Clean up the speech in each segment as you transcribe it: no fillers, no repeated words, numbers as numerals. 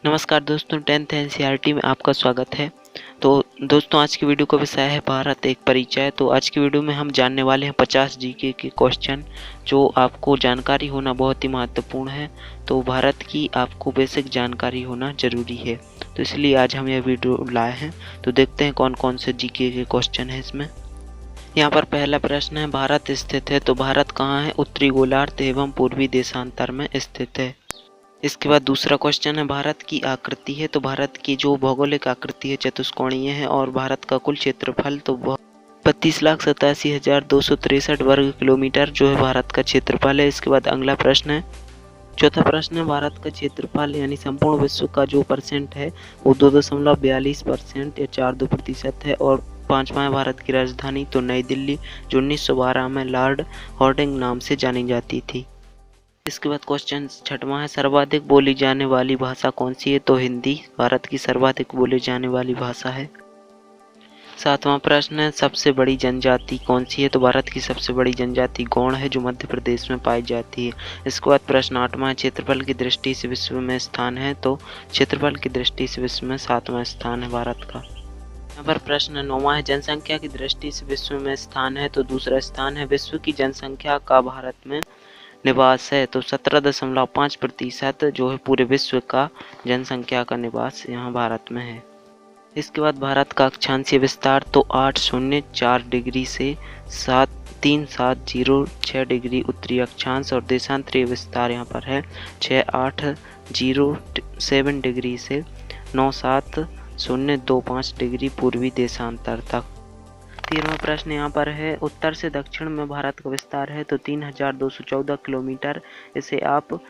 नमस्कार दोस्तों, 10th NCERT में आपका स्वागत है। तो दोस्तों, आज की वीडियो का विषय है भारत एक परिचय। तो आज की वीडियो में हम जानने वाले हैं 50 जीके के क्वेश्चन, जो आपको जानकारी होना बहुत ही महत्वपूर्ण है। तो भारत की आपको बेसिक जानकारी होना ज़रूरी है, तो इसलिए आज हम यह वीडियो लाए हैं। तो देखते हैं कौन कौन से जीके के क्वेश्चन हैं इसमें। यहाँ पर पहला प्रश्न है, भारत स्थित है। तो भारत कहाँ है? उत्तरी गोलार्ध एवं पूर्वी देशांतर में स्थित है। इसके बाद दूसरा क्वेश्चन है, भारत की आकृति है। तो भारत की जो भौगोलिक आकृति है चतुष्कोणीय है, और भारत का कुल क्षेत्रफल तो 32,87,263 वर्ग किलोमीटर जो है भारत का क्षेत्रफल है। इसके बाद अगला प्रश्न है, चौथा प्रश्न है, भारत का क्षेत्रफल यानी संपूर्ण विश्व का जो परसेंट है वो 2.42% या 42% है। और पांचवा है, भारत की राजधानी तो नई दिल्ली, जो 1912 में लॉर्ड हॉर्डिंग नाम से जानी जाती थी। इसके बाद क्वेश्चन छठवां है, सर्वाधिक बोली जाने वाली भाषा कौन सी है? तो हिंदी भारत की सर्वाधिक बोली जाने वाली भाषा है। सातवां प्रश्न है, सबसे बड़ी जनजाति कौन सी है? तो भारत की सबसे बड़ी जनजाति गौड़ है, जो मध्य प्रदेश में पाई जाती है। इसके बाद प्रश्न आठवां है, क्षेत्रफल की दृष्टि से विश्व में स्थान है। तो क्षेत्रफल की दृष्टि से विश्व में 7वां स्थान है भारत का। यहाँ पर प्रश्न नौवां है, जनसंख्या की दृष्टि से विश्व में स्थान है। तो दूसरा स्थान है। विश्व की जनसंख्या का भारत में निवास है। तो 17.5% जो है पूरे विश्व का जनसंख्या का निवास यहाँ भारत में है। इसके बाद भारत का अक्षांशीय विस्तार तो 804 डिग्री से 3706 डिग्री उत्तरी अक्षांश, और देशांतरीय विस्तार यहाँ पर है 6807 डिग्री से 97025 डिग्री पूर्वी देशांतर तक। 13वां प्रश्न यहाँ पर है, उत्तर से दक्षिण में भारत का विस्तार है। तो 3214 किलोमीटर, इसे आप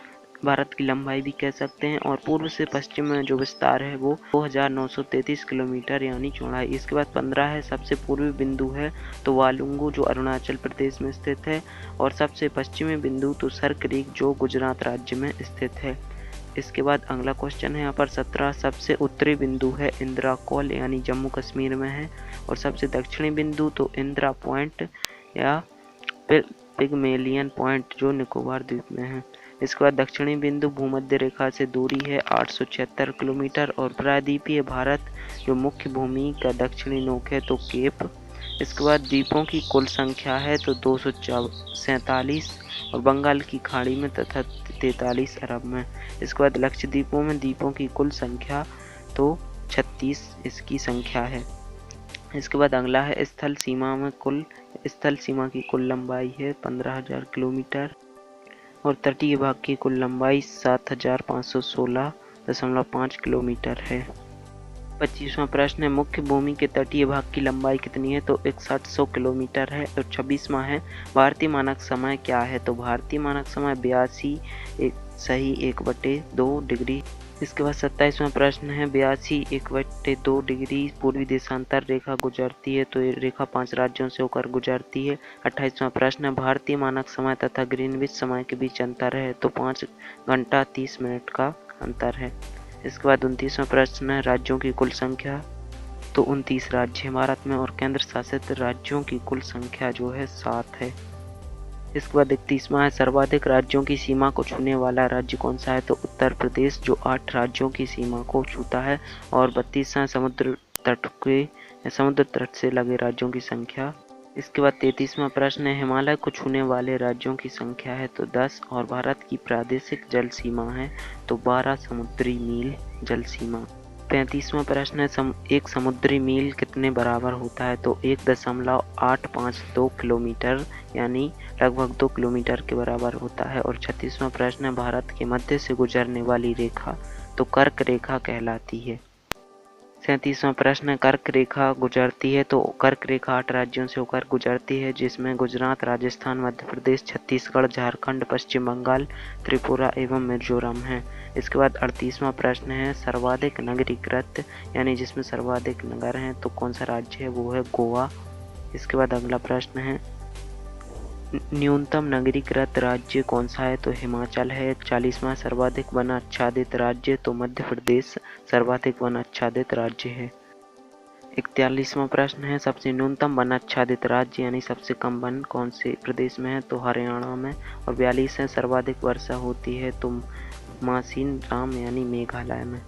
भारत की लंबाई भी कह सकते हैं। और पूर्व से पश्चिम में जो विस्तार है वो 2933 किलोमीटर यानी चौड़ाई। इसके बाद 15 है, सबसे पूर्वी बिंदु है तो वालुंगू, जो अरुणाचल प्रदेश में स्थित है। और सबसे पश्चिमी बिंदु तो सरक्रीक, जो गुजरात राज्य में स्थित है। इसके बाद अगला क्वेश्चन है यहाँ पर 17, सबसे उत्तरी बिंदु है इंदिरा कॉल यानी जम्मू कश्मीर में है। और सबसे दक्षिणी बिंदु तो इंदिरा पॉइंट या पिगमेलियन पॉइंट, जो निकोबार द्वीप में है। इसके बाद दक्षिणी बिंदु भूमध्य रेखा से दूरी है 876 किलोमीटर। और प्रायद्वीपीय भारत जो मुख्य भूमि का दक्षिणी नोक है तो केप। इसके बाद द्वीपों की कुल संख्या है तो 247, और बंगाल की खाड़ी में तथा 43 अरब में। इसके बाद लक्षद्वीपों में द्वीपों की कुल संख्या तो 36 इसकी संख्या है। इसके बाद अगला है, स्थल सीमा की कुल लंबाई है 15,000 किलोमीटर, और तटीय भाग की कुल लंबाई 7,516.5 किलोमीटर है। 25वां प्रश्न है, मुख्य भूमि के तटीय भाग की लंबाई कितनी है? तो 6100 किलोमीटर है। और 26वां है, भारतीय मानक समय क्या है? तो भारतीय मानक समय 82 डिग्री। इसके बाद 27वां प्रश्न है, 82 डिग्री पूर्वी देशांतर रेखा गुजरती है। तो ये रेखा 5 राज्यों से होकर गुजरती है। 28वां प्रश्न है, भारतीय मानक समय तथा ग्रीनविच समय के बीच अंतर है। तो 5 घंटा 30 मिनट का अंतर है। इसके बाद 29वां प्रश्न है, राज्यों की कुल संख्या। तो 29 राज्य हैं भारत में, और केंद्र शासित राज्यों की कुल संख्या जो है 7 है। इसके बाद 31वां है, सर्वाधिक राज्यों की सीमा को छूने वाला राज्य कौन सा है? तो उत्तर प्रदेश, जो 8 राज्यों की सीमा को छूता है। और 32वां, समुद्र तट से लगे राज्यों की संख्या। इसके बाद 33वां प्रश्न है, हिमालय को छूने वाले राज्यों की संख्या है तो 10, और भारत की प्रादेशिक जल सीमा है तो 12 समुद्री मील जल सीमा। 35वां प्रश्न है, एक समुद्री मील कितने बराबर होता है? तो 1.852 किलोमीटर यानी लगभग 2 किलोमीटर के बराबर होता है। और 36वां प्रश्न है, भारत के मध्य से गुजरने वाली रेखा तो कर्क रेखा कहलाती है। 37वां प्रश्न है, कर्क रेखा गुजरती है। तो कर्क रेखा 8 राज्यों से होकर गुजरती है, जिसमें गुजरात, राजस्थान, मध्य प्रदेश, छत्तीसगढ़, झारखंड, पश्चिम बंगाल, त्रिपुरा एवं मिजोरम है। इसके बाद 38वां प्रश्न है, सर्वाधिक नगरीकृत यानी जिसमें सर्वाधिक नगर हैं तो कौन सा राज्य है? वो है गोवा। इसके बाद अगला प्रश्न है, न्यूनतम नगरीकृत राज्य कौन सा है? तो हिमाचल है। 40वां, सर्वाधिक वन आच्छादित राज्य तो मध्य प्रदेश सर्वाधिक वन आच्छादित राज्य है। 41वां प्रश्न है, सबसे न्यूनतम वन आच्छादित राज्य यानी सबसे कम वन कौन से प्रदेश में है? तो हरियाणा में। और 42 है, सर्वाधिक वर्षा होती है तो मासिन राम यानी मेघालय में।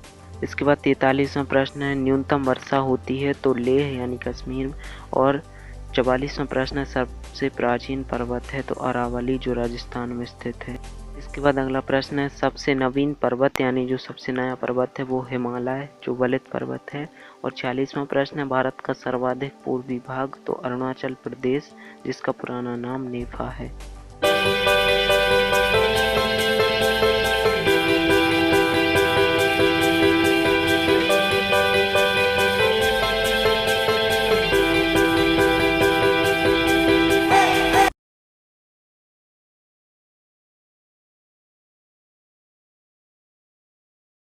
इसके बाद 43वां प्रश्न है, न्यूनतम वर्षा होती है तो लेह यानी कश्मीर। और 44वां प्रश्न है, सबसे प्राचीन पर्वत है तो अरावली जो राजस्थान में स्थित है। इसके बाद अगला प्रश्न है, सबसे नवीन पर्वत यानी जो सबसे नया पर्वत है वो हिमालय जो वलित पर्वत है। और 46वां प्रश्न है, भारत का सर्वाधिक पूर्वी भाग तो अरुणाचल प्रदेश जिसका पुराना नाम नेफा है।